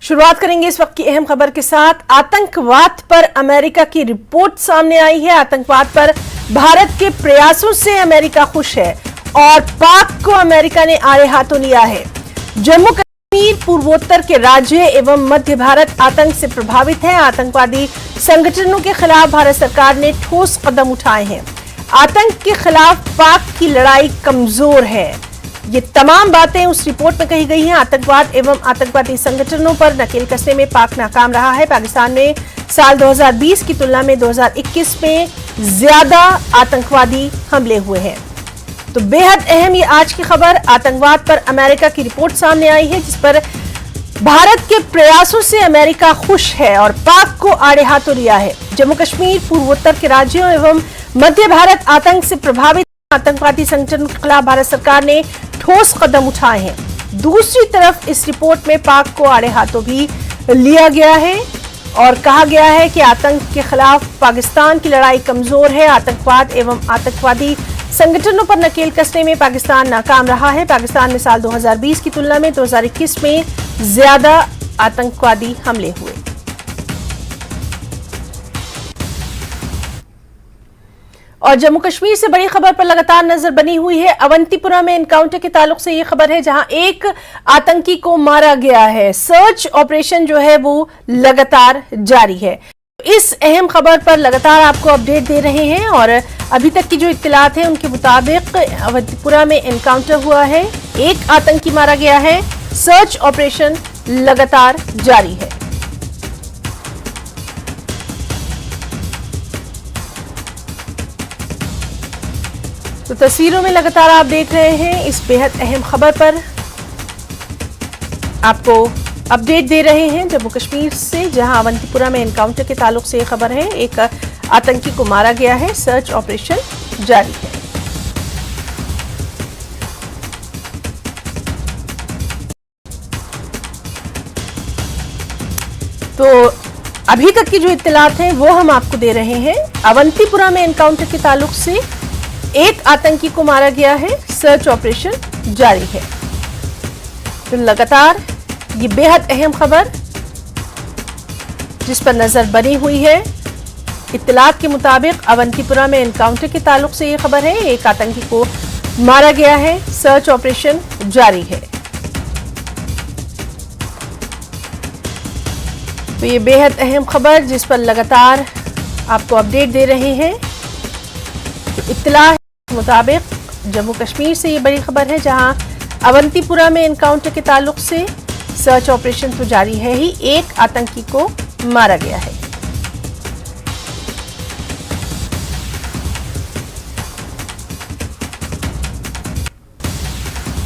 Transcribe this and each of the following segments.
शुरुआत करेंगे इस वक्त की अहम खबर के साथ। आतंकवाद पर अमेरिका की रिपोर्ट सामने आई है। आतंकवाद पर भारत के प्रयासों से अमेरिका खुश है और पाक को अमेरिका ने आड़े हाथों लिया है। जम्मू कश्मीर पूर्वोत्तर के राज्य एवं मध्य भारत आतंक से प्रभावित है। आतंकवादी संगठनों के खिलाफ भारत सरकार ने ठोस कदम उठाए हैं। आतंक के खिलाफ पाक की लड़ाई कमजोर है। ये तमाम बातें उस रिपोर्ट में कही गई हैं। आतंकवाद एवं आतंकवादी संगठनों पर नकेल कसने में पाक नाकाम रहा है। पाकिस्तान में साल 2020 की तुलना में 2021 में ज्यादा आतंकवादी हमले हुए हैं। तो बेहद अहम ये आज की खबर। आतंकवाद पर अमेरिका की रिपोर्ट सामने आई है, जिस पर भारत के प्रयासों से अमेरिका खुश है और पाक को आड़े हाथों लिया है। जम्मू कश्मीर पूर्वोत्तर के राज्यों एवं मध्य भारत आतंक से प्रभावित आतंकवादी संगठनों के खिलाफ भारत सरकार ने ठोस कदम उठाए हैं। दूसरी तरफ इस रिपोर्ट में पाक को आड़े हाथों भी लिया गया है और कहा गया है कि आतंक के खिलाफ पाकिस्तान की लड़ाई कमजोर है। आतंकवाद एवं आतंकवादी संगठनों पर नकेल कसने में पाकिस्तान नाकाम रहा है। पाकिस्तान में साल 2020 की तुलना में 2021 में ज्यादा आतंकवादी हमले हुए। और जम्मू कश्मीर से बड़ी खबर पर लगातार नजर बनी हुई है। अवंतीपुरा में एनकाउंटर के ताल्लुक से ये खबर है, जहां एक आतंकी को मारा गया है। सर्च ऑपरेशन जो है वो लगातार जारी है। इस अहम खबर पर लगातार आपको अपडेट दे रहे हैं और अभी तक की जो इत्तलात है उनके मुताबिक अवंतीपुरा में एनकाउंटर हुआ है, एक आतंकी मारा गया है, सर्च ऑपरेशन लगातार जारी है। तो तस्वीरों में लगातार आप देख रहे हैं इस बेहद अहम खबर पर आपको अपडेट दे रहे हैं जम्मू कश्मीर से, जहां अवंतीपुरा में एनकाउंटर के ताल्लुक से यह खबर है, एक आतंकी को मारा गया है, सर्च ऑपरेशन जारी है। तो अभी तक की जो इत्तलात हैं वो हम आपको दे रहे हैं। अवंतीपुरा में एनकाउंटर के ताल्लुक से एक आतंकी को मारा गया है, सर्च ऑपरेशन जारी है। तो लगातार ये बेहद अहम खबर जिस पर नजर बनी हुई है। इत्तलात के मुताबिक अवंतीपुरा में एनकाउंटर के ताल्लुक से ये खबर है, एक आतंकी को मारा गया है, सर्च ऑपरेशन जारी है। तो ये बेहद अहम खबर जिस पर लगातार आपको अपडेट दे रहे हैं। तो इत्तला के मुताबिक जम्मू कश्मीर से ये बड़ी खबर है, जहां अवंतीपुरा में एनकाउंटर के ताल्लुक से सर्च ऑपरेशन तो जारी है ही, एक आतंकी को मारा गया है।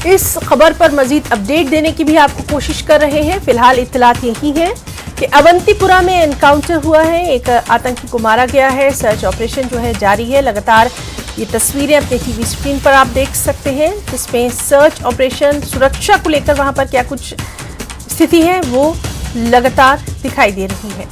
इस खबर पर मजीद अपडेट देने की भी आपको कोशिश कर रहे हैं। फिलहाल इत्तलात यही है कि अवंतीपुरा में एनकाउंटर हुआ है, एक आतंकी को मारा गया है, सर्च ऑपरेशन जो है जारी है। लगातार ये तस्वीरें अपने टीवी स्क्रीन पर आप देख सकते हैं, जिसमें सर्च ऑपरेशन, सुरक्षा को लेकर वहां पर क्या कुछ स्थिति है वो लगातार दिखाई दे रही है।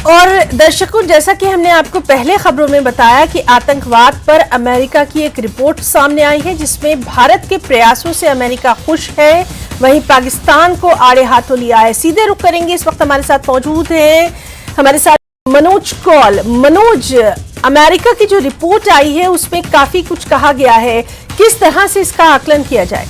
और दर्शकों, जैसा कि हमने आपको पहले खबरों में बताया कि आतंकवाद पर अमेरिका की एक रिपोर्ट सामने आई है, जिसमें भारत के प्रयासों से अमेरिका खुश है, वहीं पाकिस्तान को आड़े हाथों लिया है। सीधे रुख करेंगे, इस वक्त हमारे साथ मौजूद हैं हमारे साथ मनोज कौल। मनोज, अमेरिका की जो रिपोर्ट आई है उसमें काफी कुछ कहा गया है, किस तरह से इसका आकलन किया जाए?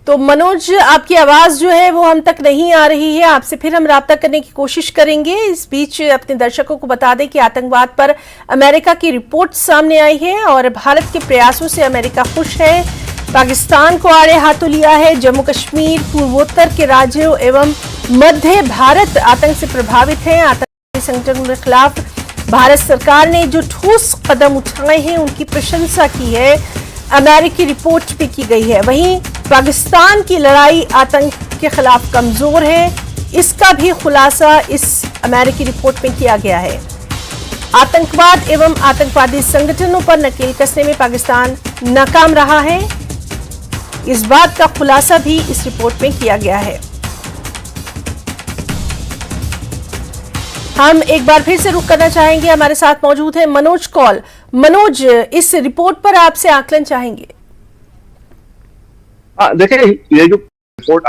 तो मनोज, आपकी आवाज जो है वो हम तक नहीं आ रही है, आपसे फिर हम राब्ता करने की कोशिश करेंगे। इस बीच अपने दर्शकों को बता दें कि आतंकवाद पर अमेरिका की रिपोर्ट सामने आई है और भारत के प्रयासों से अमेरिका खुश है, पाकिस्तान को आड़े हाथों लिया है। जम्मू कश्मीर पूर्वोत्तर के राज्यों एवं मध्य भारत आतंक से प्रभावित है। आतंकी संगठनों के खिलाफ भारत सरकार ने जो ठोस कदम उठाए हैं उनकी प्रशंसा की है। अमेरिकी रिपोर्ट भी की गई है। वहीं पाकिस्तान की लड़ाई आतंक के खिलाफ कमजोर है, इसका भी खुलासा इस अमेरिकी रिपोर्ट में किया गया है। आतंकवाद एवं आतंकवादी संगठनों पर नकेल कसने में पाकिस्तान नाकाम रहा है, इस बात का खुलासा भी इस रिपोर्ट में किया गया है। हम एक बार फिर से रुक करना चाहेंगे, हमारे साथ मौजूद है मनोज कौल। मनोज, इस रिपोर्ट पर आपसे आकलन चाहेंगे। देखिए, ये जो रिपोर्ट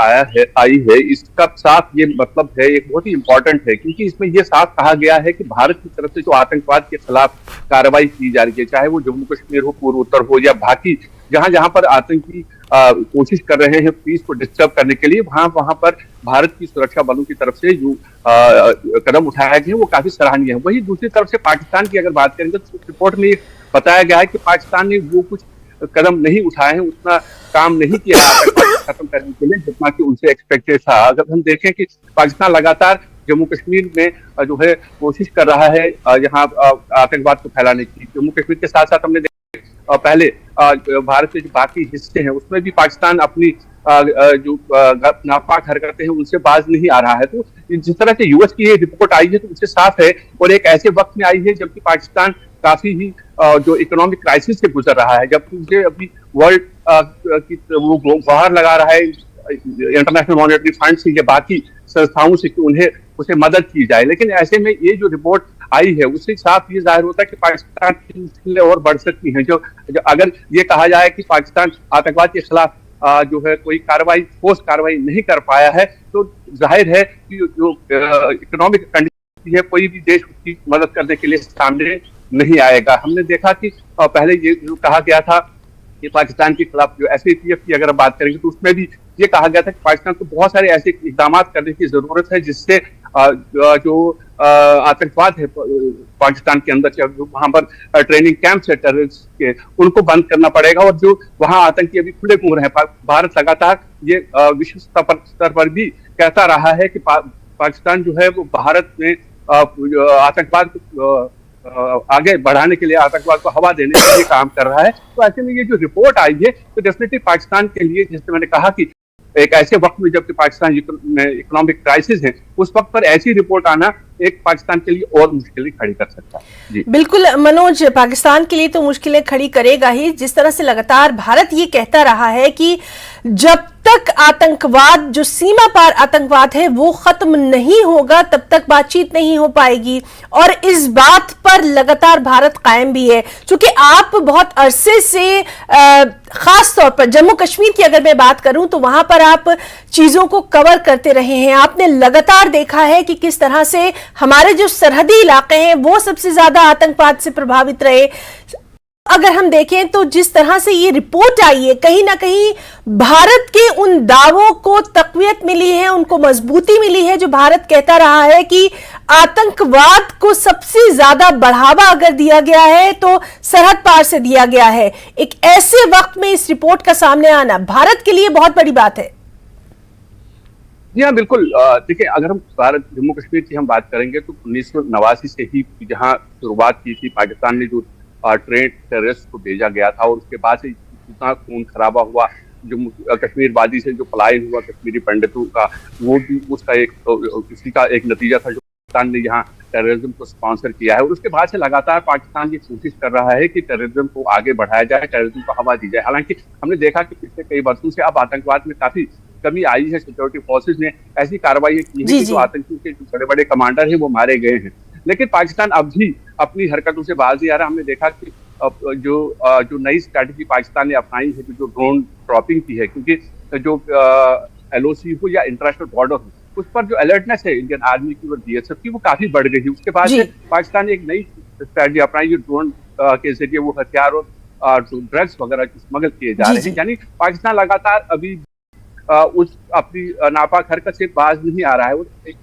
आई है इसका साफ ये मतलब है, एक बहुत ही इंपॉर्टेंट है, क्योंकि इसमें ये साफ कहा गया है कि भारत की तरफ से जो आतंकवाद के खिलाफ कार्रवाई की जा रही है, चाहे वो जम्मू कश्मीर हो, पूर्व उत्तर हो, या बाकी जहां पर आतंकी कोशिश कर रहे हैं पीस को डिस्टर्ब करने के लिए, वहां पर भारत की सुरक्षा बलों की तरफ से जो कदम उठाए गए हैं वो काफी सराहनीय है। वहीं दूसरी तरफ से पाकिस्तान की अगर बात करेंगे तो रिपोर्ट में बताया गया है कि पाकिस्तान ने वो कुछ कदम नहीं उठाए हैं, उतना काम नहीं किया खत्म करने के लिए जितना कि उनसे एक्सपेक्टेड था। अगर हम देखें कि पाकिस्तान लगातार जम्मू कश्मीर में जो है कोशिश कर रहा है यहाँ आतंकवाद को फैलाने की, जम्मू कश्मीर के साथ साथ हमने पहले भारत के जो बाकी हिस्से हैं उसमें भी पाकिस्तान अपनी जो नापाक हरकतें हैं उनसे बाज नहीं आ रहा है। तो जिस तरह से यूएस की ये रिपोर्ट आई है तो उससे साफ है, और एक ऐसे वक्त में आई है जबकि पाकिस्तान काफी ही जो इकोनॉमिक क्राइसिस से गुजर रहा है, जबकि उसे अभी वर्ल्ड की वो गुहार लगा रहा है इंटरनेशनल मॉनेटरी फंड से या बाकी संस्थाओं से कि उन्हें उसे मदद की जाए। लेकिन ऐसे में ये जो रिपोर्ट आई है उससे साफ ये जाहिर होता है कि पाकिस्तान की मुश्किलें और बढ़ सकती हैं। जो अगर ये कहा जाए कि पाकिस्तान आतंकवाद के खिलाफ जो है कोई ठोस कार्रवाई नहीं कर पाया है, तो जाहिर है कि जो इकोनॉमिक कंडीशन है कोई भी देश उसकी मदद करने के लिए सामने नहीं आएगा। हमने देखा कि पहले ये कहा गया था कि पाकिस्तान के खिलाफ जो एसएटीएफ की अगर बात करेंगे तो उसमें भी ये कहा गया था कि पाकिस्तान को बहुत सारे ऐसे इकदाम करने की जरूरत है जिससे जो आतंकवाद है पाकिस्तान के अंदर जो वहां पर ट्रेनिंग कैंप्स है टेररिस्ट के, उनको बंद करना पड़ेगा, और जो वहां आतंकी अभी खुले घूम रहे हैं। भारत लगातार ये विश्व स्तर पर भी कहता रहा है कि पाकिस्तान जो है वो भारत में आतंकवाद को आगे बढ़ाने के लिए, आतंकवाद को हवा देने के लिए काम कर रहा है। तो ऐसे में ये जो रिपोर्ट आई है तो डेफिनेटली पाकिस्तान के लिए, जैसे मैंने कहा कि एक ऐसे वक्त में जबकि पाकिस्तान में इकोनॉमिक क्राइसिस है, उस वक्त पर ऐसी रिपोर्ट आना एक पाकिस्तान के लिए और मुश्किलें खड़ी कर सकता है। जी बिल्कुल मनोज, पाकिस्तान के लिए तो मुश्किलें खड़ी करेगा ही। जिस तरह से लगातार भारत ये कहता रहा है कि जब तक आतंकवाद, जो सीमा पार आतंकवाद है, वो खत्म नहीं होगा तब तक बातचीत नहीं हो पाएगी, और इस बात पर लगातार भारत कायम भी है। क्योंकि आप बहुत अरसे से खास तौर पर जम्मू कश्मीर की अगर मैं बात करूं तो वहां पर आप चीजों को कवर करते रहे हैं। आपने लगातार देखा है कि किस तरह से हमारे जो सरहदी इलाके हैं वो सबसे ज्यादा आतंकवाद से प्रभावित रहे। अगर हम देखें तो जिस तरह से ये रिपोर्ट आई है, कहीं ना कहीं भारत के उन दावों को तकवीयत मिली है, उनको मजबूती मिली है जो भारत कहता रहा है कि आतंकवाद को सबसे ज्यादा बढ़ावा अगर दिया गया है तो सरहद पार से दिया गया है। एक ऐसे वक्त में इस रिपोर्ट का सामने आना भारत के लिए बहुत बड़ी बात है। जी हाँ, बिल्कुल। देखिए, अगर हम भारत जम्मू कश्मीर की हम बात करेंगे तो 1989 से ही जहाँ शुरुआत की थी, पाकिस्तान ने जो ट्रेन टेररिस्ट को भेजा गया था और उसके बाद से इतना खून खराबा हुआ, जम्मू कश्मीर वादी से जो पलायन हुआ कश्मीरी पंडितों का, वो भी उसी का एक नतीजा था जो पाकिस्तान ने यहाँ टेररिज्म को स्पॉन्सर किया है। और उसके बाद से लगातार पाकिस्तान ये कोशिश कर रहा है कि टेररिज्म को आगे बढ़ाया जाए, टेररिज्म को हवा दी जाए। हालांकि हमने देखा कि पिछले कई वर्षों से अब आतंकवाद में काफी कमी आई है। सिक्योरिटी फोर्सेज ने ऐसी कार्रवाई की है कि जो आतंकियों के जो बड़े बड़े कमांडर हैं वो मारे गए हैं, लेकिन पाकिस्तान अब भी अपनी हरकतों से बाज नहीं आ रहा। हमने देखा कि जो नई स्ट्रैटेजी पाकिस्तान ने अपनाई है, जो ड्रोन ड्रॉपिंग की है, क्योंकि जो एलओसी हो या इंटरनेशनल बॉर्डर हो, उस पर जो अलर्टनेस है इंडियन आर्मी की और बीएसएफ की, वो काफी बढ़ गई है। उसके बाद से पाकिस्तान ने एक नई स्ट्रैटेजी अपनाई, जो ड्रोन के जरिए वो हथियार और ड्रग्स वगैरह स्मगल किए जा रहे हैं। यानी पाकिस्तान लगातार अभी उस अपनी नापाक हरकत से बाज नहीं आ रहा है।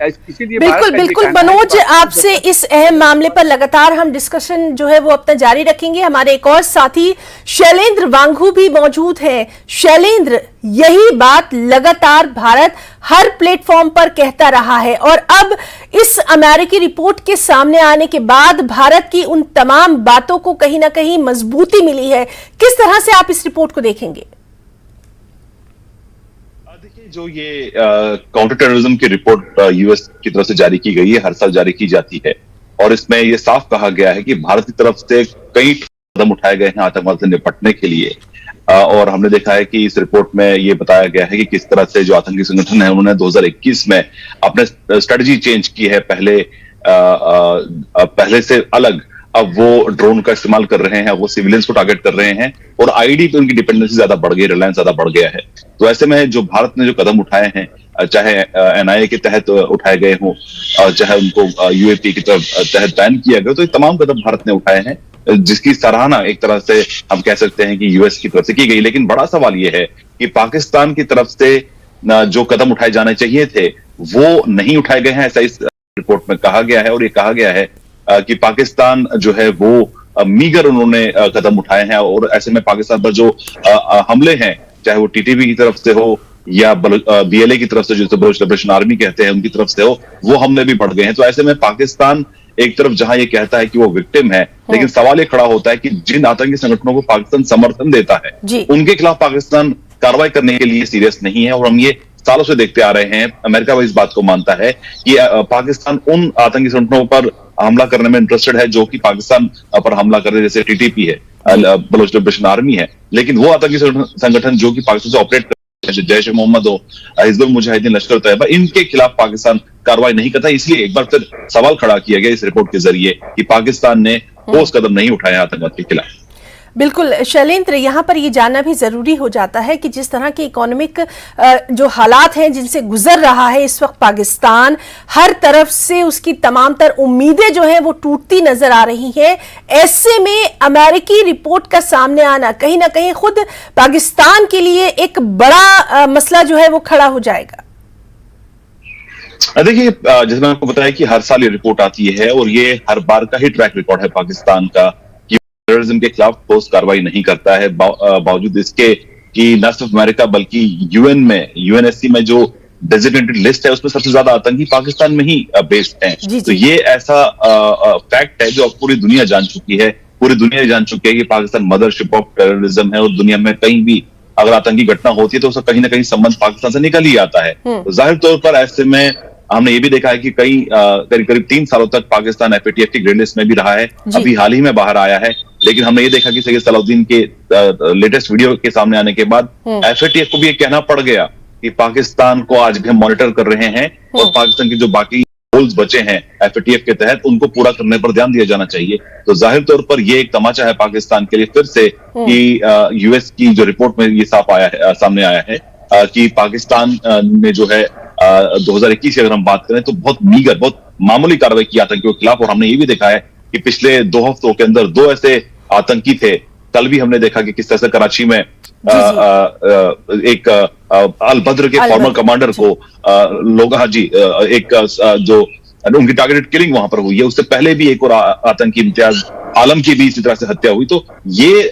इसीलिए बिल्कुल बिल्कुल मनोज, आपसे इस अहम मामले पर लगातार हम डिस्कशन जो है वो अपना जारी रखेंगे। हमारे एक और साथी शैलेंद्र वांगू भी मौजूद हैं। शैलेंद्र, यही बात लगातार भारत हर प्लेटफॉर्म पर कहता रहा है और अब इस अमेरिकी रिपोर्ट के सामने आने के बाद भारत की उन तमाम बातों को कहीं ना कहीं मजबूती मिली है। किस तरह से आप इस रिपोर्ट को देखेंगे? देखिए, जो ये काउंटर टेररिज्म की रिपोर्ट यूएस की तरफ से जारी की गई है, हर साल जारी की जाती है और इसमें ये साफ कहा गया है कि भारत की तरफ से कई कदम उठाए गए हैं आतंकवाद से निपटने के लिए। और हमने देखा है कि इस रिपोर्ट में ये बताया गया है कि किस तरह से जो आतंकी संगठन है उन्होंने 2021 में अपने स्ट्रेटजी चेंज की है। पहले से अलग अब वो ड्रोन का इस्तेमाल कर रहे हैं, वो सिविलियंस को टारगेट कर रहे हैं और आईडी पे उनकी डिपेंडेंसी ज्यादा बढ़ गई, रिलायंस ज्यादा बढ़ गया है। तो ऐसे में जो भारत ने जो कदम उठाए हैं, चाहे एनआईए के तहत उठाए गए हों, चाहे उनको यूएपी की तहत बैन किया गया, तो ये तमाम कदम भारत ने उठाए हैं जिसकी सराहना एक तरह से हम कह सकते हैं कि यूएस की तरफ से की गई। लेकिन बड़ा सवाल यह है कि पाकिस्तान की तरफ से जो कदम उठाए जाने चाहिए थे वो नहीं उठाए गए हैं, ऐसा इस रिपोर्ट में कहा गया है। और ये कहा गया है कि पाकिस्तान जो है वो मीगर उन्होंने कदम उठाए हैं और ऐसे में पाकिस्तान पर जो हमले हैं, चाहे वो टीटीपी की तरफ से हो या बीएलए की तरफ से, जो बलूच लिबरेशन आर्मी कहते हैं, उनकी तरफ से हो, वो हमले भी बढ़ गए हैं। तो ऐसे में पाकिस्तान एक तरफ जहां ये कहता है कि वो विक्टिम है, लेकिन सवाल ये खड़ा होता है कि जिन आतंकी संगठनों को पाकिस्तान समर्थन देता है उनके खिलाफ पाकिस्तान कार्रवाई करने के लिए सीरियस नहीं है। और हम ये सालों से देखते आ रहे हैं, अमेरिका भी इस बात को मानता है कि पाकिस्तान उन आतंकी संगठनों पर हमला करने में इंटरेस्टेड है जो कि पाकिस्तान पर हमला कर रहे, जैसे टीटीपी है, बलूच लिबरेशन आर्मी है। लेकिन वो आतंकी संगठन जो कि पाकिस्तान से ऑपरेट कर रहे हैं, जैश ए मोहम्मद हो, हिजबुल मुजाहिदीन, लश्कर तैयबा, इनके खिलाफ पाकिस्तान कार्रवाई नहीं करता। इसलिए एक बार फिर सवाल खड़ा किया गया इस रिपोर्ट के जरिए कि पाकिस्तान ने ठोस कदम नहीं उठाए आतंकवाद के खिलाफ। बिल्कुल शैलेंद्र, यहाँ पर ये जानना भी जरूरी हो जाता है कि जिस तरह के इकोनॉमिक जो हालात हैं जिनसे गुजर रहा है इस वक्त पाकिस्तान, हर तरफ से उसकी तमाम तर उम्मीदें जो हैं वो टूटती नजर आ रही हैं। ऐसे में अमेरिकी रिपोर्ट का सामने आना कहीं ना कहीं खुद पाकिस्तान के लिए एक बड़ा मसला जो है वो खड़ा हो जाएगा। देखिए, जैसे मैंने आपको बताया कि हर साल ये रिपोर्ट आती है और ये हर बार का ही ट्रैक रिकॉर्ड है पाकिस्तान का कि टेररिज्म के खिलाफ ठोस कार्रवाई नहीं करता है। बावजूद इसके कि न सिर्फ अमेरिका बल्कि यूएनएससी में जो डेजिग्नेटेड लिस्ट है उसमें सबसे ज्यादा आतंकी पाकिस्तान में ही बेस्ड हैं। तो ये ऐसा फैक्ट है जो अब पूरी दुनिया जान चुकी है। पूरी दुनिया जान चुकी है कि पाकिस्तान मदरशिप ऑफ टेररिज्म है और दुनिया में कहीं भी अगर आतंकी घटना होती है तो उसका कहीं ना कहीं संबंध पाकिस्तान से निकल ही आता है। तो जाहिर तौर पर ऐसे में हमने ये भी देखा है कि करीब 3 सालों तक पाकिस्तान एफएटीएफ की ग्रे लिस्ट में भी रहा है, अभी हाल ही में बाहर आया है। लेकिन हमने ये देखा कि सैयद सलाउद्दीन के लेटेस्ट वीडियो के सामने आने के बाद एफएटीएफ को भी ये कहना पड़ गया कि पाकिस्तान को आज भी हम मॉनिटर कर रहे हैं और पाकिस्तान के जो बाकी गोल्स बचे हैं एफएटीएफ के तहत उनको पूरा करने पर ध्यान दिया जाना चाहिए। तो जाहिर तौर पर ये एक तमाचा है पाकिस्तान के लिए फिर से कि यूएस की जो रिपोर्ट में ये सामने आया है कि पाकिस्तान ने जो है 2021 की अगर हम बात करें तो बहुत मीगर, बहुत मामूली कार्रवाई की आतंकियों के खिलाफ। और हमने ये भी देखा है कि पिछले 2 हफ्तों के अंदर 2 ऐसे आतंकी थे। कल भी हमने देखा कि किस तरह से कराची में एक अल-बद्र के फॉर्मर कमांडर को लोग एक जो उनकी टारगेटेड किलिंग वहां पर हुई है। उससे पहले भी एक और आतंकी इम्तियाज आलम की भी इसी तरह से हत्या हुई। तो ये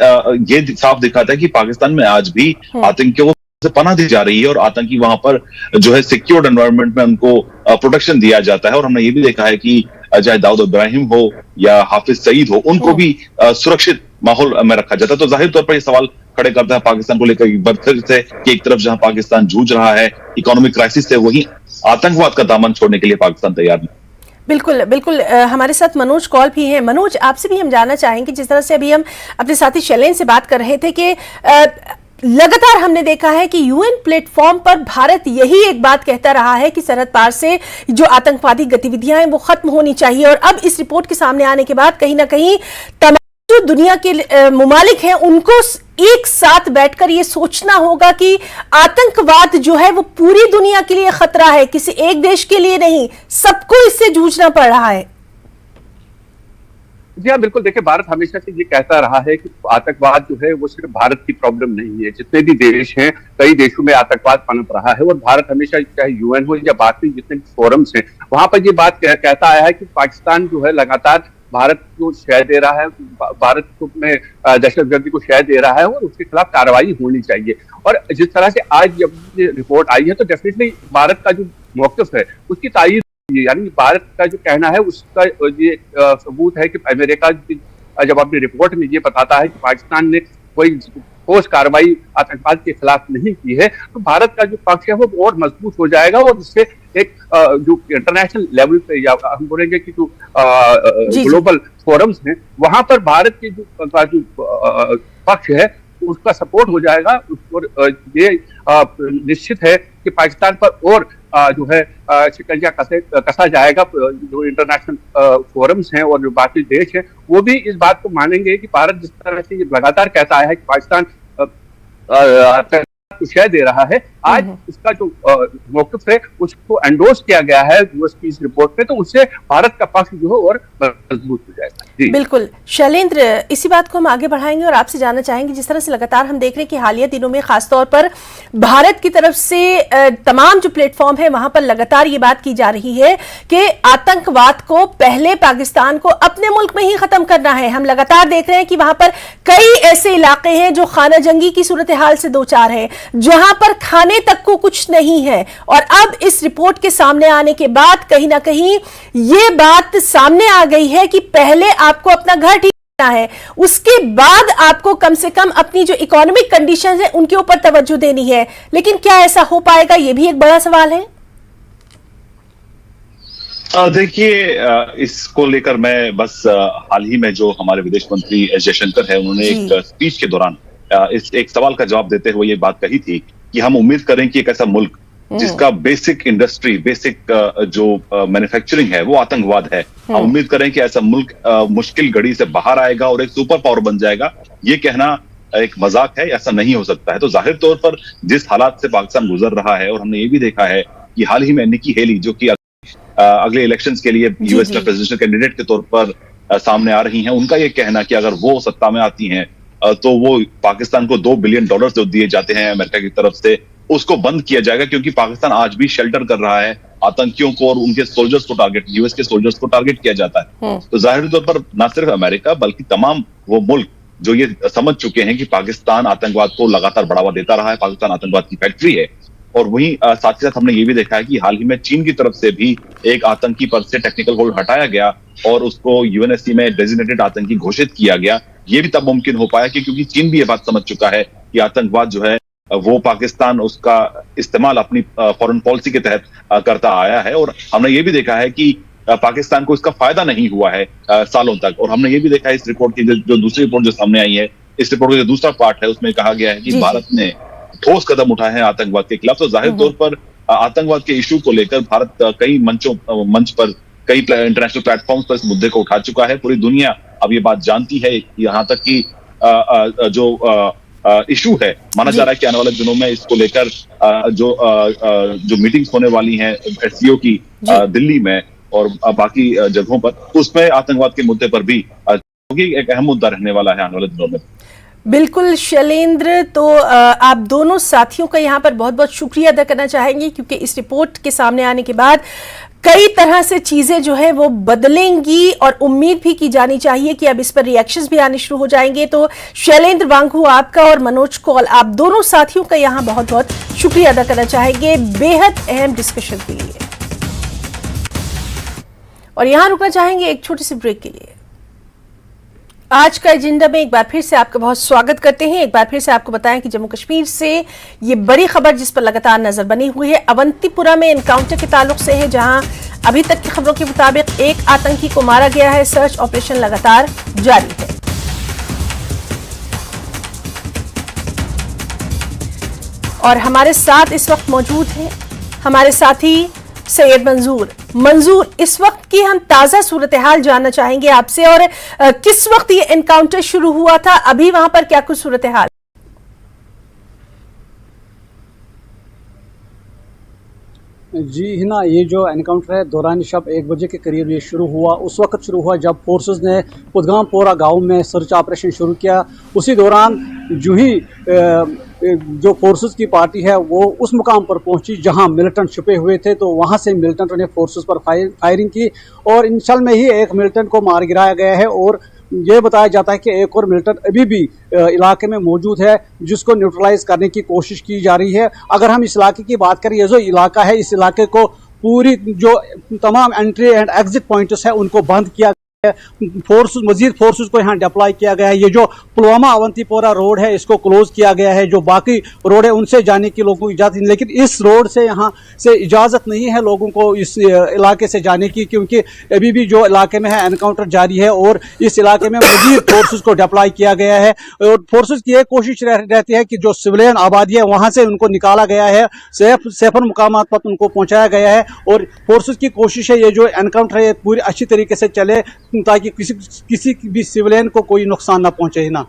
साफ दिखाता है कि पाकिस्तान में आज भी आतंकियों को से पनाह दी जा रही है और आतंकी वहां पर जो है सिक्योर्ड एनवायरनमेंट में उनको प्रोटेक्शन दिया जाता है। और हमने ये भी देखा है कि चाहे दाऊद इब्राहिम हो या हाफिज सईद हो, उनको भी सुरक्षित माहौल में रखा जाता है। तो जाहिर तौर पर ये सवाल खड़े करता है पाकिस्तान को लेकर एक बार फिर से कि एक तरफ जहां पाकिस्तान जूझ रहा है इकोनॉमिक क्राइसिस से, वहीं आतंकवाद का दामन छोड़ने के लिए पाकिस्तान तैयार नहीं। बिल्कुल बिल्कुल, हमारे साथ मनोज कॉल भी है। मनोज, आपसे भी हम जानना चाहेंगे, जिस तरह से अभी हम अपने साथी शैलेंद्र से बात कर रहे थे कि लगातार हमने देखा है कि यूएन प्लेटफॉर्म पर भारत यही एक बात कहता रहा है कि सरहद पार से जो आतंकवादी गतिविधियां हैं वो खत्म होनी चाहिए। और अब इस रिपोर्ट के सामने आने के बाद कहीं ना कहीं तमाम जो दुनिया के मुमालिक हैं उनको एक साथ बैठकर ये सोचना होगा कि आतंकवाद जो है वो पूरी दुनिया के लिए खतरा है, किसी एक देश के लिए नहीं, सबको इससे जूझना पड़ रहा है। जी हाँ, बिल्कुल। देखिए, भारत हमेशा से ये कहता रहा है कि आतंकवाद जो है वो सिर्फ भारत की प्रॉब्लम नहीं है। जितने भी देश हैं, कई देशों में आतंकवाद पनप रहा है और भारत हमेशा, चाहे यूएन हो या बाकी जितने भी फोरम्स हैं, वहां पर ये बात कहता आया है कि पाकिस्तान जो है लगातार भारत को शय दे रहा है, भारत को में दहशतगर्दी को शय दे रहा है और उसके खिलाफ कार्रवाई होनी चाहिए। और जिस तरह से आज जब ये रिपोर्ट आई है तो डेफिनेटली भारत का जो मौक़िफ़ है उसकी तायीद, यानी भारत का जो कहना है उसका ये सबूत है कि अमेरिका जब अपनी रिपोर्ट में ये बताता है कि पाकिस्तान ने कोई ठोस कार्रवाई आतंकवाद के खिलाफ नहीं की है, तो भारत का जो पक्ष है वो और मजबूत हो जाएगा और इससे एक जो इंटरनेशनल लेवल पे या हम बोलेंगे कि जो ग्लोबल फोरम्स हैं वहां पर भारत के जो पक्ष है उसका सपोर्ट हो जाएगा। और ये निश्चित है कि पाकिस्तान पर और जो है शिकंजा कसा जाएगा। जो इंटरनेशनल फोरम्स हैं और जो बाकी देश हैं वो भी इस बात को मानेंगे कि भारत जिस तरह से ये लगातार कहता है कि पाकिस्तान को शय दे रहा है, आज उसका जो मौक़िफ़ है उसको एंडोर्स किया गया है यूएस की इस रिपोर्ट में, तो उससे भारत का पक्ष जो है और मजबूत हो जाएगा। जी बिल्कुल शैलेंद्र, इसी बात को हम आगे बढ़ाएंगे और आपसे जानना चाहेंगे, जिस तरह से लगातार हम देख रहे हैं कि हालिया दिनों में खासतौर पर भारत की तरफ से तमाम जो प्लेटफॉर्म है वहां पर लगातार ये बात की जा रही है कि आतंकवाद को पहले पाकिस्तान को अपने मुल्क में ही खत्म करना है। हम लगातार देख रहे हैं कि वहां पर कई ऐसे इलाके हैं जो खाना जंगी की सूरत हाल से दो चार है, जहां पर खाने तक को कुछ नहीं है। और अब इस रिपोर्ट के सामने आने के बाद कहीं ना कहीं ये बात सामने आ गई है कि पहले आपको अपना घर ठीक करना है, उसके बाद आपको कम से कम अपनी जो इकोनॉमिक कंडीशंस है उनके ऊपर तवज्जो देनी है। लेकिन क्या ऐसा हो पाएगा, यह भी एक बड़ा सवाल है। देखिए, इसको लेकर मैं बस हाल ही में जो हमारे विदेश मंत्री एस जयशंकर है उन्होंने एक स्पीच के दौरान इस एक सवाल का जवाब देते हुए ये बात कही थी कि हम उम्मीद करें कि एक ऐसा मुल्क जिसका बेसिक इंडस्ट्री, बेसिक जो मैन्युफैक्चरिंग है वो आतंकवाद है, हम उम्मीद करें कि ऐसा मुल्क मुश्किल घड़ी से बाहर आएगा और एक सुपर पावर बन जाएगा। ये कहना एक मजाक है, ऐसा नहीं हो सकता है। तो जाहिर तौर पर जिस हालात से पाकिस्तान गुजर रहा है, और हमने ये भी देखा है कि हाल ही में निकी हेली जो कि अगले इलेक्शंस के लिए यूएस का प्रेसिडेंशियल कैंडिडेट के तौर पर सामने आ रही हैं, उनका ये कहना कि अगर वो सत्ता में आती हैं तो वो पाकिस्तान को $2 बिलियन जो दिए जाते हैं अमेरिका की तरफ से, उसको बंद किया जाएगा, क्योंकि पाकिस्तान आज भी शेल्टर कर रहा है आतंकियों को और उनके सोल्जर्स को टारगेट, यूएस के सोल्जर्स को टारगेट किया जाता है। तो जाहिर तौर पर न सिर्फ अमेरिका बल्कि तमाम वो मुल्क जो ये समझ चुके हैं कि पाकिस्तान आतंकवाद को लगातार बढ़ावा देता रहा है, पाकिस्तान आतंकवाद की फैक्ट्री है। और वहीं साथ ही साथ हमने ये भी देखा है कि हाल ही में चीन की तरफ से भी एक आतंकी पद से टेक्निकल होल्ड हटाया गया और उसको यूएनएससी में डेजिग्नेटेड आतंकी घोषित किया गया। ये भी तब मुमकिन हो पाया कि क्योंकि चीन भी ये बात समझ चुका है कि आतंकवाद जो है वो पाकिस्तान उसका इस्तेमाल अपनी फॉरेन पॉलिसी के तहत करता आया है। और हमने ये भी देखा है कि पाकिस्तान को इसका फायदा नहीं हुआ है सालों तक। और हमने ये भी देखा है इस रिपोर्ट की जो दूसरी रिपोर्ट जो सामने आई है, इस रिपोर्ट का जो दूसरा पार्ट है उसमें कहा गया है कि भारत ने ठोस कदम उठाए हैं आतंकवाद के खिलाफ। तो जाहिर तौर पर आतंकवाद के इशू को लेकर भारत कई मंच पर, कई इंटरनेशनल प्लेटफॉर्म्स पर इस मुद्दे को उठा चुका है। पूरी दुनिया अब ये बात जानती है, यहाँ तक कि जो इशू है, माना जा रहा है कि आने वाले दिनों में इसको लेकर जो मीटिंग्स होने वाली हैं एससीओ की दिल्ली में और बाकी जगहों पर, उसमें आतंकवाद के मुद्दे पर भी एक अहम मुद्दा रहने वाला है आने वाले दिनों में। बिल्कुल शैलेंद्र, तो आप दोनों साथियों का यहाँ पर बहुत बहुत शुक्रिया अदा करना चाहेंगे, क्योंकि इस रिपोर्ट के सामने आने के बाद कई तरह से चीजें जो है वो बदलेंगी और उम्मीद भी की जानी चाहिए कि अब इस पर रिएक्शंस भी आने शुरू हो जाएंगे। तो शैलेंद्र वांगू आपका और मनोज कौल, आप दोनों साथियों का यहाँ बहुत बहुत शुक्रिया अदा करना चाहेंगे बेहद अहम डिस्कशन के लिए। और यहाँ रुकना चाहेंगे एक छोटे से ब्रेक के लिए। आज का एजेंडा में एक बार फिर से आपका बहुत स्वागत करते हैं। एक बार फिर से आपको बताएं कि जम्मू कश्मीर से ये बड़ी खबर जिस पर लगातार नजर बनी हुई है अवंतीपुरा में एनकाउंटर के ताल्लुक से है, जहां अभी तक की खबरों के मुताबिक एक आतंकी को मारा गया है। सर्च ऑपरेशन लगातार जारी है। और हमारे साथ इस वक्त मौजूद हैं हमारे साथी सैयद मंजूर, इस वक्त की हम ताजा सूरत हाल जानना चाहेंगे आपसे। और किस वक्त ये एनकाउंटर शुरू हुआ था, अभी वहां पर क्या कुछ सूरत हाल? जी हिना, ये जो एनकाउंटर है दौरान शब 1 बजे के करीब ये शुरू हुआ। उस वक्त शुरू हुआ जब फोर्सेस ने पुदगामपोरा गांव में सर्च ऑपरेशन शुरू किया। उसी दौरान जो ही जो फोर्सेस की पार्टी है वो उस मुकाम पर पहुंची जहां मिलिटेंट छुपे हुए थे, तो वहां से मिलिटेंटों ने फोर्सेस पर फायरिंग की और इंशल में ही एक मिलिटेंट को मार गिराया गया है। और ये बताया जाता है कि एक और मिलिटेंट अभी भी इलाके में मौजूद है जिसको न्यूट्रलाइज करने की कोशिश की जा रही है। अगर हम इस इलाके की बात करें, ये जो इलाका है इस इलाके को पूरी जो तमाम एंट्री एंड एग्जिट पॉइंट्स है उनको बंद किया मजीद फोर्सेस को यहाँ डिप्लॉय किया गया है। ये जो पुलवामा अवंतीपोरा रोड है इसको क्लोज किया गया है। जो बाकी रोड है उनसे जाने की लोगों को इजाजत नहीं, लेकिन इस रोड से यहाँ से इजाजत नहीं है लोगों को इस इलाके से जाने की, क्योंकि अभी भी जो इलाके में है एनकाउंटर जारी है और इस इलाके में मजीद फोर्सेस को डिप्लॉय किया गया है। और फोर्सेस की एक कोशिश रहती है कि जो सिविलियन आबादी है वहां से उनको निकाला गया है, सेफर मुकामात पर उनको पहुंचाया गया है। और फोर्सेस की कोशिश है ये जो एनकाउंटर है पूरी अच्छी तरीके से चले ताकि किसी भी सिविलियन को कोई नुकसान ना पहुंचे ना।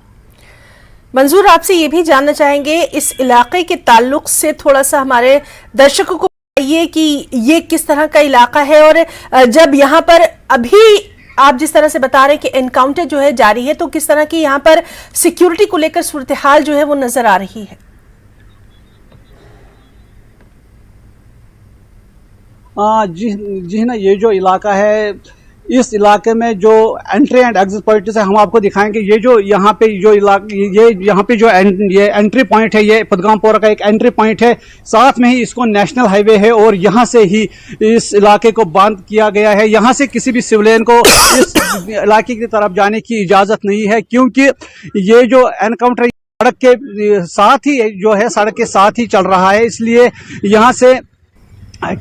मंजूर, आपसे ये भी जानना चाहेंगे इस इलाके के ताल्लुक से थोड़ा सा हमारे दर्शकों को बताइए कि ये किस तरह का इलाका है और जब यहाँ पर अभी आप जिस तरह से बता रहे हैं कि एनकाउंटर जो है जारी है, तो किस तरह की यहाँ पर सिक्योरिटी को लेकर सूरत हाल जो है वो नजर आ रही है? जी ना, ये जो इलाका है इस इलाके में जो एंट्री एंड एग्जिट पॉइंट है हम आपको दिखाएंगे। ये जो यहाँ पे जो ये यहाँ पे जो ये एंट्री पॉइंट है ये पुदगामपोरा का एक एंट्री पॉइंट है, साथ में ही इसको नेशनल हाईवे है और यहाँ से ही इस इलाके को बंद किया गया है। यहाँ से किसी भी सिविलियन को इस इलाके की तरफ जाने की इजाजत नहीं है, क्योंकि ये जो एनकाउंटर सड़क के साथ ही जो है सड़क के साथ ही चल रहा है, इसलिए यहाँ से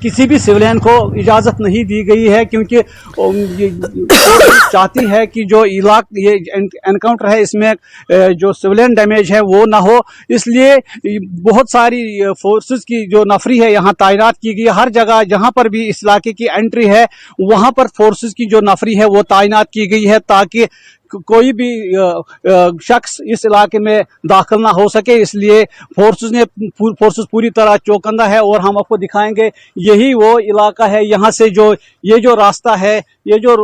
किसी भी सिविलियन को इजाजत नहीं दी गई है, क्योंकि चाहती है कि जो ये एनकाउंटर है इसमें जो सिविलियन डैमेज है वो ना हो। इसलिए बहुत सारी फोर्सेस की जो नफरी है यहाँ तैनात की गई है। हर जगह जहाँ पर भी इस इलाके की एंट्री है वहाँ पर फोर्सेस की जो नफरी है वो तैनात की गई है ताकि कोई भी शख्स इस इलाके में दाखिल ना हो सके। इसलिए फोर्सेस पूरी तरह चौकन्ना है और हम आपको दिखाएंगे यही वो इलाका है। यहाँ से जो ये जो रास्ता है, ये जो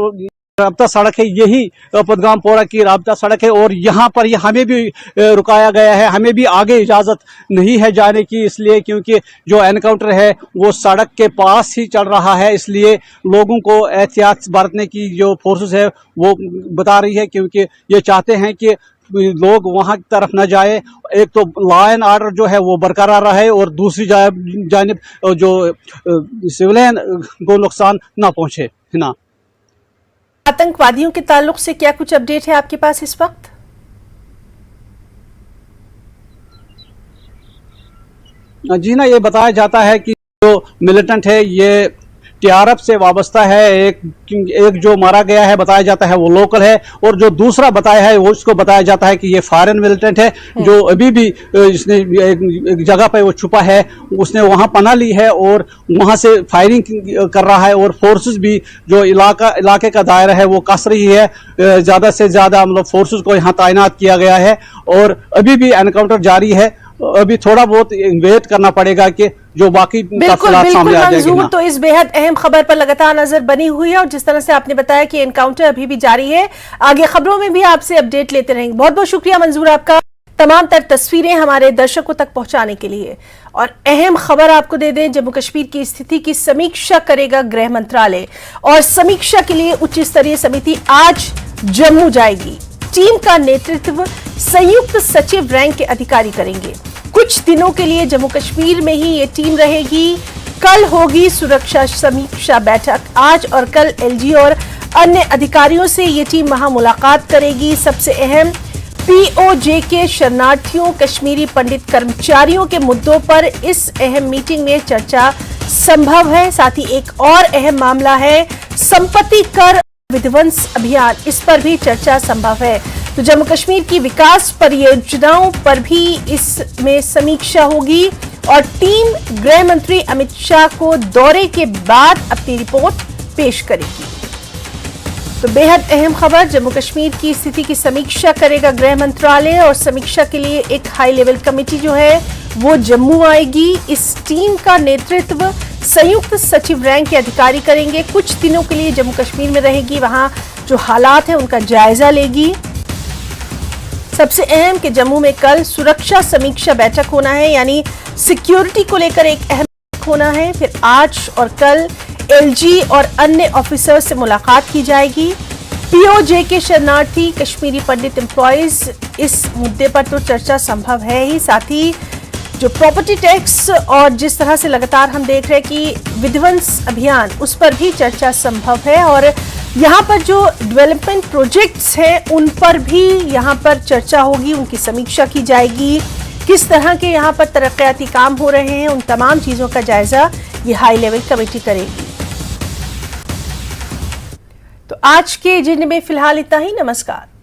राब्ता सड़क है, यही पुदगामपोरा की राब्ता सड़क है और यहाँ पर हमें भी रुकाया गया है, हमें भी आगे इजाजत नहीं है जाने की, इसलिए क्योंकि जो एनकाउंटर है वो सड़क के पास ही चल रहा है। इसलिए लोगों को एहतियात बरतने की जो फोर्सेस है वो बता रही है, क्योंकि ये चाहते हैं कि लोग वहां की तरफ न जाए। एक तो लॉ एंड ऑर्डर जो है वो बरकरार रहे और दूसरी जानिब जो सिविलियन को नुकसान ना पहुंचे ना। आतंकवादियों के ताल्लुक से क्या कुछ अपडेट है आपके पास इस वक्त? जी ना, ये बताया जाता है कि जो मिलिटेंट है ये टीआरएफ से वाबस्ता है। एक जो मारा गया है बताया जाता है वो लोकल है और जो दूसरा बताया है वो उसको बताया जाता है कि ये फॉरेन मिलिटेंट है जो अभी भी इसने एक जगह पे वो छुपा है, उसने वहां पनाह ली है और वहां से फायरिंग कर रहा है और फोर्सेस भी जो इलाके का दायरा है वो कस रही है। ज्यादा से ज्यादा मतलब फोर्सेस को यहाँ तैनात किया गया है और अभी भी एनकाउंटर जारी है। अभी थोड़ा बहुत वेट करना पड़ेगा कि जो बाकी तफसीलात सामने आ जाएगी। तो इस बेहद अहम खबर पर लगातार नजर बनी हुई है और जिस तरह से आपने बताया कि एनकाउंटर अभी भी जारी है, आगे खबरों में भी आपसे अपडेट लेते रहेंगे। बहुत बहुत शुक्रिया मंजूर आपका तमाम तर तस्वीरें हमारे दर्शकों तक पहुंचाने के लिए। और अहम खबर आपको दे दें, जम्मू कश्मीर की स्थिति की समीक्षा करेगा गृह मंत्रालय और समीक्षा के लिए उच्च स्तरीय समिति आज जम्मू जाएगी। टीम का नेतृत्व संयुक्त सचिव रैंक के अधिकारी करेंगे। कुछ दिनों के लिए जम्मू कश्मीर में ही ये टीम रहेगी। कल होगी सुरक्षा समीक्षा बैठक। आज और कल एलजी और अन्य अधिकारियों से ये टीम वहां मुलाकात करेगी। सबसे अहम पीओजे के शरणार्थियों, कश्मीरी पंडित कर्मचारियों के मुद्दों पर इस अहम मीटिंग में चर्चा संभव है। साथ ही एक और अहम मामला है संपत्ति कर विध्वंस अभियान, इस पर भी चर्चा संभव है। तो जम्मू कश्मीर की विकास परियोजनाओं पर भी इसमें समीक्षा होगी और टीम गृह मंत्री अमित शाह को दौरे के बाद अपनी रिपोर्ट पेश करेगी। तो बेहद अहम खबर, जम्मू कश्मीर की स्थिति की समीक्षा करेगा गृह मंत्रालय और समीक्षा के लिए एक हाई लेवल कमेटी जो है वो जम्मू आएगी। इस टीम का नेतृत्व संयुक्त सचिव रैंक के अधिकारी करेंगे। कुछ दिनों के लिए जम्मू कश्मीर में रहेगी, वहां जो हालात है उनका जायजा लेगी। सबसे अहम कि जम्मू में कल सुरक्षा समीक्षा बैठक होना है, यानी सिक्योरिटी को लेकर एक अहम बैठक होना है। फिर आज और कल एलजी और अन्य ऑफिसर से मुलाकात की जाएगी। पीओजे के शरणार्थी कश्मीरी पंडित एम्प्लॉयज, इस मुद्दे पर तो चर्चा संभव है ही, साथ ही जो प्रॉपर्टी टैक्स और जिस तरह से लगातार हम देख रहे हैं कि विध्वंस अभियान, उस पर भी चर्चा संभव है। और यहाँ पर जो डेवलपमेंट प्रोजेक्ट्स हैं उन पर भी यहाँ पर चर्चा होगी, उनकी समीक्षा की जाएगी। किस तरह के यहाँ पर तरक्याती काम हो रहे हैं, उन तमाम चीज़ों का जायजा ये हाई लेवल कमेटी करेगी। तो आज के एजेंडे में फिलहाल इतना ही। नमस्कार।